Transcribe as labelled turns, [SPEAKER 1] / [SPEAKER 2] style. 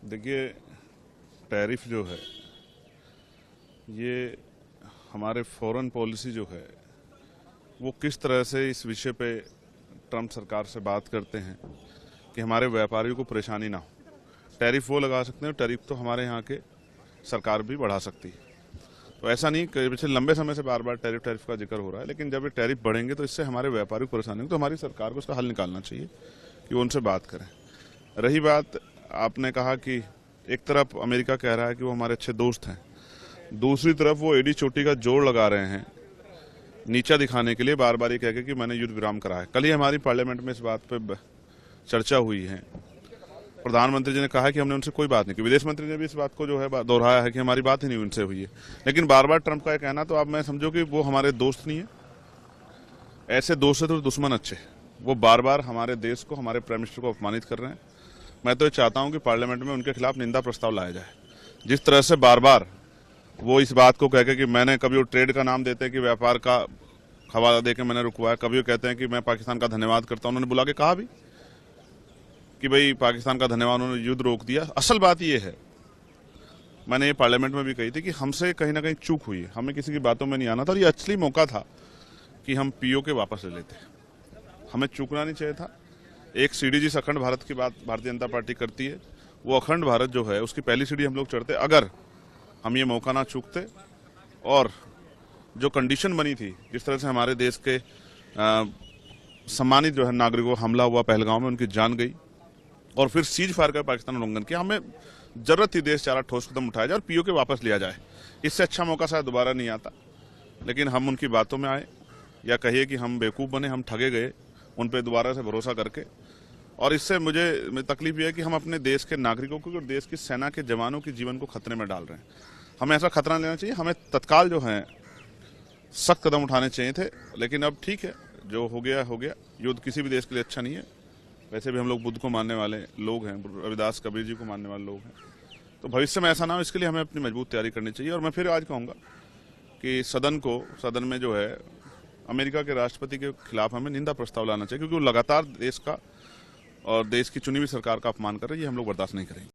[SPEAKER 1] देखिए, टैरिफ जो है ये हमारे फॉरेन पॉलिसी जो है वो किस तरह से इस विषय पे ट्रंप सरकार से बात करते हैं कि हमारे व्यापारियों को परेशानी ना हो। टैरिफ वो लगा सकते हैं, टैरिफ तो हमारे यहाँ के सरकार भी बढ़ा सकती है। तो ऐसा नहीं कि पिछले लंबे समय से बार बार टैरिफ का जिक्र हो रहा है, लेकिन जब ये टैरिफ बढ़ेंगे तो इससे हमारे व्यापारियों को परेशानी होगी, तो हमारी सरकार को इसका हल निकालना चाहिए कि वो उनसे बात करें। रही बात, आपने कहा कि एक तरफ अमेरिका कह रहा है कि वो हमारे अच्छे दोस्त हैं, दूसरी तरफ वो एडी चोटी का जोड़ लगा रहे हैं नीचा दिखाने के लिए, बार बार ये कह के कि मैंने युद्ध विराम करा है। कल ही हमारी पार्लियामेंट में इस बात पे चर्चा हुई है। प्रधानमंत्री जी ने कहा कि हमने उनसे कोई बात नहीं की, विदेश मंत्री ने भी इस बात को जो है दोहराया है कि हमारी बात ही नहीं उनसे हुई है। लेकिन बार बार ट्रंप का यह कहना, तो आप मैं समझो कि वो हमारे दोस्त नहीं है। ऐसे दोस्त से तो दुश्मन अच्छे। वो बार बार हमारे देश को, हमारे प्राइम मिनिस्टर को अपमानित कर रहे हैं। मैं तो ये चाहता हूं कि पार्लियामेंट में उनके खिलाफ निंदा प्रस्ताव लाया जाए। जिस तरह से बार बार वो इस बात को कहकर कि मैंने, कभी वो ट्रेड का नाम देते हैं कि व्यापार का हवाला देकर मैंने रुकवाया, कभी वो कहते हैं कि मैं पाकिस्तान का धन्यवाद करता हूं। उन्होंने बुला के कहा भी कि भाई पाकिस्तान का धन्यवाद, उन्होंने युद्ध रोक दिया। असल बात यह है, मैंने ये पार्लियामेंट में भी कही थी कि हमसे कहीं ना कहीं चूक हुई है, हमें किसी की बातों में नहीं आना था। और ये असली मौका था कि हम पीओके वापस ले लेते, हमें चूकना नहीं चाहिए था। एक सीढ़ी जिस अखंड भारत की बात भारतीय जनता पार्टी करती है, वो अखंड भारत जो है उसकी पहली सीढ़ी हम लोग चढ़ते अगर हम ये मौका ना चूकते। और जो कंडीशन बनी थी, जिस तरह से हमारे देश के सम्मानित जो है नागरिकों हमला हुआ पहलगांव में, उनकी जान गई, और फिर सीज फायर का पाकिस्तान उल्लंघन किया, हमें जरूरत थी देश चारा ठोस कदम उठाया जाए और पीओके वापस लिया जाए। इससे अच्छा मौका शायद दोबारा नहीं आता। लेकिन हम उनकी बातों में आए, या कहिए कि हम बेवकूफ़ बने, हम ठगे गए उन पर दोबारा से भरोसा करके। और इससे मुझे तकलीफ यह है कि हम अपने देश के नागरिकों को और देश की सेना के जवानों के जीवन को खतरे में डाल रहे हैं। हमें ऐसा खतरा लेना चाहिए, हमें तत्काल जो है सख्त कदम उठाने चाहिए थे। लेकिन अब ठीक है, जो हो गया हो गया। युद्ध किसी भी देश के लिए अच्छा नहीं है। वैसे भी हम लोग बुद्ध को मानने वाले लोग हैं, रविदास कबीर जी को मानने वाले लोग हैं। तो भविष्य में ऐसा ना हो, इसके लिए हमें अपनी मजबूत तैयारी करनी चाहिए। और मैं फिर आज कहूँगा कि सदन में जो है अमेरिका के राष्ट्रपति के खिलाफ हमें निंदा प्रस्ताव लाना चाहिए, क्योंकि वो लगातार देश का और देश की चुनी हुई सरकार का अपमान कर रही है। ये हम लोग बर्दाश्त नहीं करेंगे।